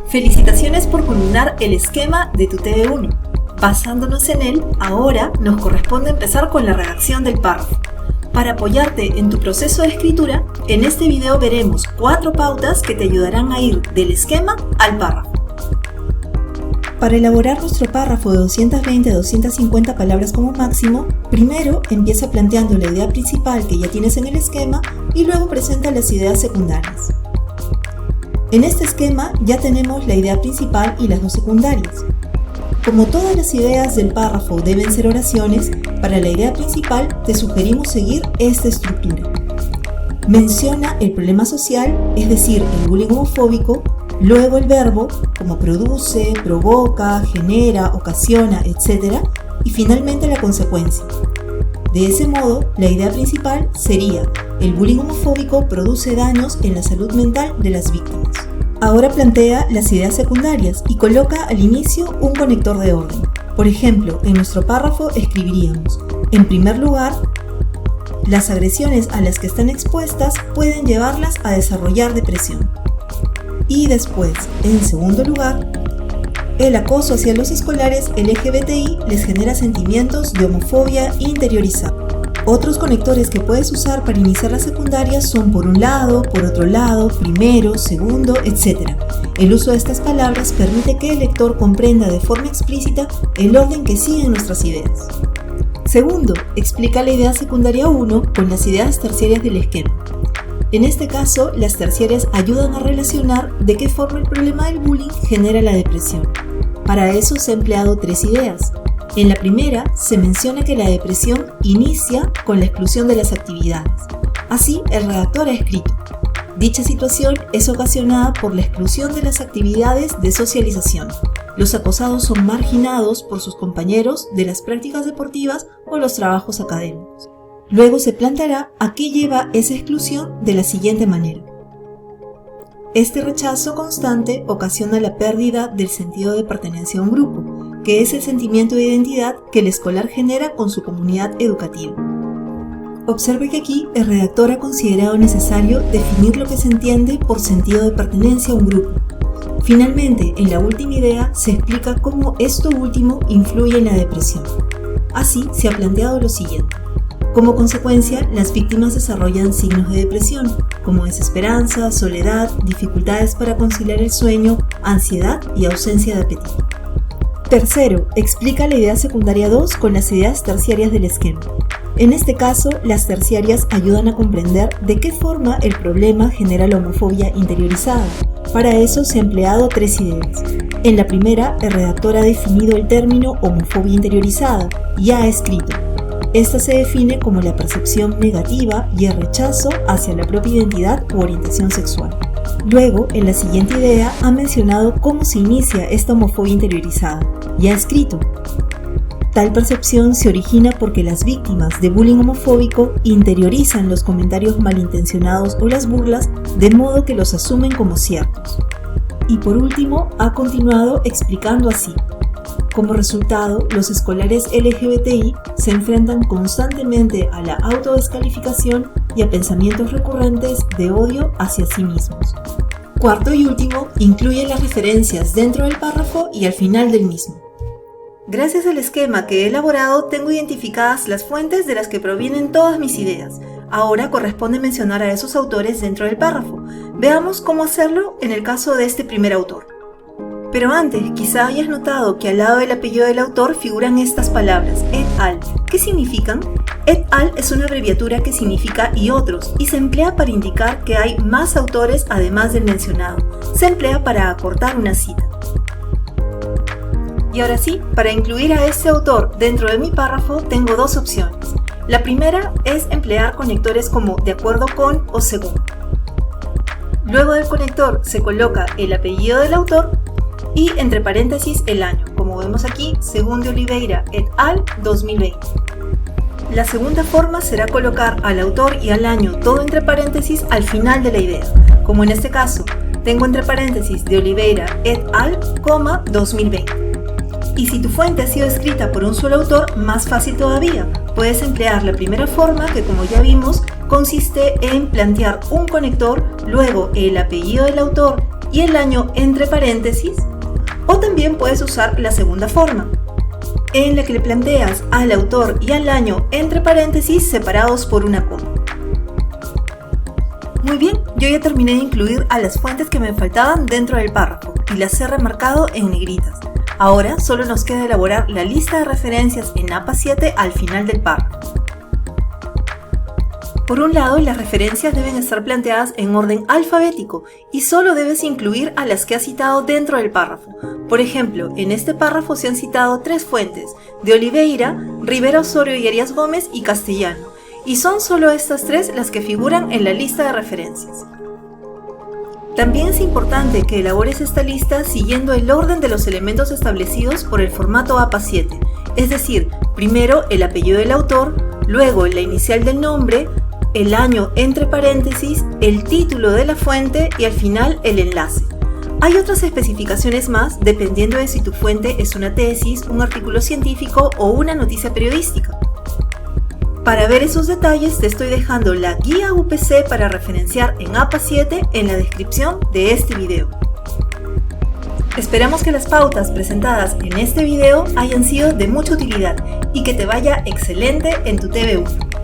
Felicitaciones por culminar el esquema de tu TD1. Basándonos en él, ahora nos corresponde empezar con la redacción del párrafo. Para apoyarte en tu proceso de escritura, en este video veremos 4 pautas que te ayudarán a ir del esquema al párrafo. Para elaborar nuestro párrafo de 220 a 250 palabras como máximo, primero empieza planteando la idea principal que ya tienes en el esquema y luego presenta las ideas secundarias. En este esquema ya tenemos la idea principal y las dos secundarias. Como todas las ideas del párrafo deben ser oraciones, para la idea principal te sugerimos seguir esta estructura. Menciona el problema social, es decir, el bullying homofóbico, luego el verbo, como produce, provoca, genera, ocasiona, etc. y finalmente la consecuencia. De ese modo, la idea principal sería: el bullying homofóbico produce daños en la salud mental de las víctimas. Ahora plantea las ideas secundarias y coloca al inicio un conector de orden. Por ejemplo, en nuestro párrafo escribiríamos: en primer lugar, las agresiones a las que están expuestas pueden llevarlas a desarrollar depresión. Y después, en segundo lugar, el acoso hacia los escolares LGBTI les genera sentimientos de homofobia interiorizada. Otros conectores que puedes usar para iniciar las secundarias son por un lado, por otro lado, primero, segundo, etc. El uso de estas palabras permite que el lector comprenda de forma explícita el orden que siguen nuestras ideas. Segundo, explica la idea secundaria 1 con las ideas terciarias del esquema. En este caso, las terciarias ayudan a relacionar de qué forma el problema del bullying genera la depresión. Para eso se han empleado 3 ideas. En la primera, se menciona que la depresión inicia con la exclusión de las actividades. Así, el redactor ha escrito: dicha situación es ocasionada por la exclusión de las actividades de socialización. Los acosados son marginados por sus compañeros de las prácticas deportivas o los trabajos académicos. Luego se planteará a qué lleva esa exclusión de la siguiente manera: este rechazo constante ocasiona la pérdida del sentido de pertenencia a un grupo, que es el sentimiento de identidad que el escolar genera con su comunidad educativa. Observe que aquí el redactor ha considerado necesario definir lo que se entiende por sentido de pertenencia a un grupo. Finalmente, en la última idea se explica cómo esto último influye en la depresión. Así se ha planteado lo siguiente: como consecuencia, las víctimas desarrollan signos de depresión, como desesperanza, soledad, dificultades para conciliar el sueño, ansiedad y ausencia de apetito. Tercero, explica la idea secundaria 2 con las ideas terciarias del esquema. En este caso, las terciarias ayudan a comprender de qué forma el problema genera la homofobia interiorizada. Para eso se han empleado 3 ideas. En la primera, el redactor ha definido el término homofobia interiorizada y ha escrito: esta se define como la percepción negativa y el rechazo hacia la propia identidad u orientación sexual. Luego, en la siguiente idea, ha mencionado cómo se inicia esta homofobia interiorizada y ha escrito: tal percepción se origina porque las víctimas de bullying homofóbico interiorizan los comentarios malintencionados o las burlas de modo que los asumen como ciertos. Y por último, ha continuado explicando así: como resultado, los escolares LGBTI se enfrentan constantemente a la autodescalificación y a pensamientos recurrentes de odio hacia sí mismos. Cuarto y último, incluye las referencias dentro del párrafo y al final del mismo. Gracias al esquema que he elaborado, tengo identificadas las fuentes de las que provienen todas mis ideas. Ahora corresponde mencionar a esos autores dentro del párrafo. Veamos cómo hacerlo en el caso de este primer autor. Pero antes, quizá hayas notado que al lado del apellido del autor figuran estas palabras, et al. ¿Qué significan? Et al es una abreviatura que significa y otros, y se emplea para indicar que hay más autores además del mencionado. Se emplea para acortar una cita. Y ahora sí, para incluir a este autor dentro de mi párrafo tengo 2 opciones. La primera es emplear conectores como de acuerdo con o según. Luego del conector se coloca el apellido del autor y entre paréntesis el año, como vemos aquí, según de Oliveira et al. 2020. La segunda forma será colocar al autor y al año todo entre paréntesis al final de la idea, como en este caso, tengo entre paréntesis de Oliveira et al. 2020. Y si tu fuente ha sido escrita por un solo autor, más fácil todavía. Puedes emplear la primera forma que, como ya vimos, consiste en plantear un conector, luego el apellido del autor y el año entre paréntesis, o también puedes usar la segunda forma, en la que le planteas al autor y al año entre paréntesis separados por una coma. Muy bien, yo ya terminé de incluir a las fuentes que me faltaban dentro del párrafo y las he remarcado en negritas. Ahora solo nos queda elaborar la lista de referencias en APA 7 al final del párrafo. Por un lado, las referencias deben estar planteadas en orden alfabético y solo debes incluir a las que has citado dentro del párrafo. Por ejemplo, en este párrafo se han citado 3 fuentes, de Oliveira, Rivera Osorio y Arias Gómez y Castellano, y son solo estas 3 las que figuran en la lista de referencias. También es importante que elabores esta lista siguiendo el orden de los elementos establecidos por el formato APA 7, es decir, primero el apellido del autor, luego la inicial del nombre, el año entre paréntesis, el título de la fuente y al final el enlace. Hay otras especificaciones más dependiendo de si tu fuente es una tesis, un artículo científico o una noticia periodística. Para ver esos detalles te estoy dejando la guía UPC para referenciar en APA 7 en la descripción de este video. Esperamos que las pautas presentadas en este video hayan sido de mucha utilidad y que te vaya excelente en tu TV1.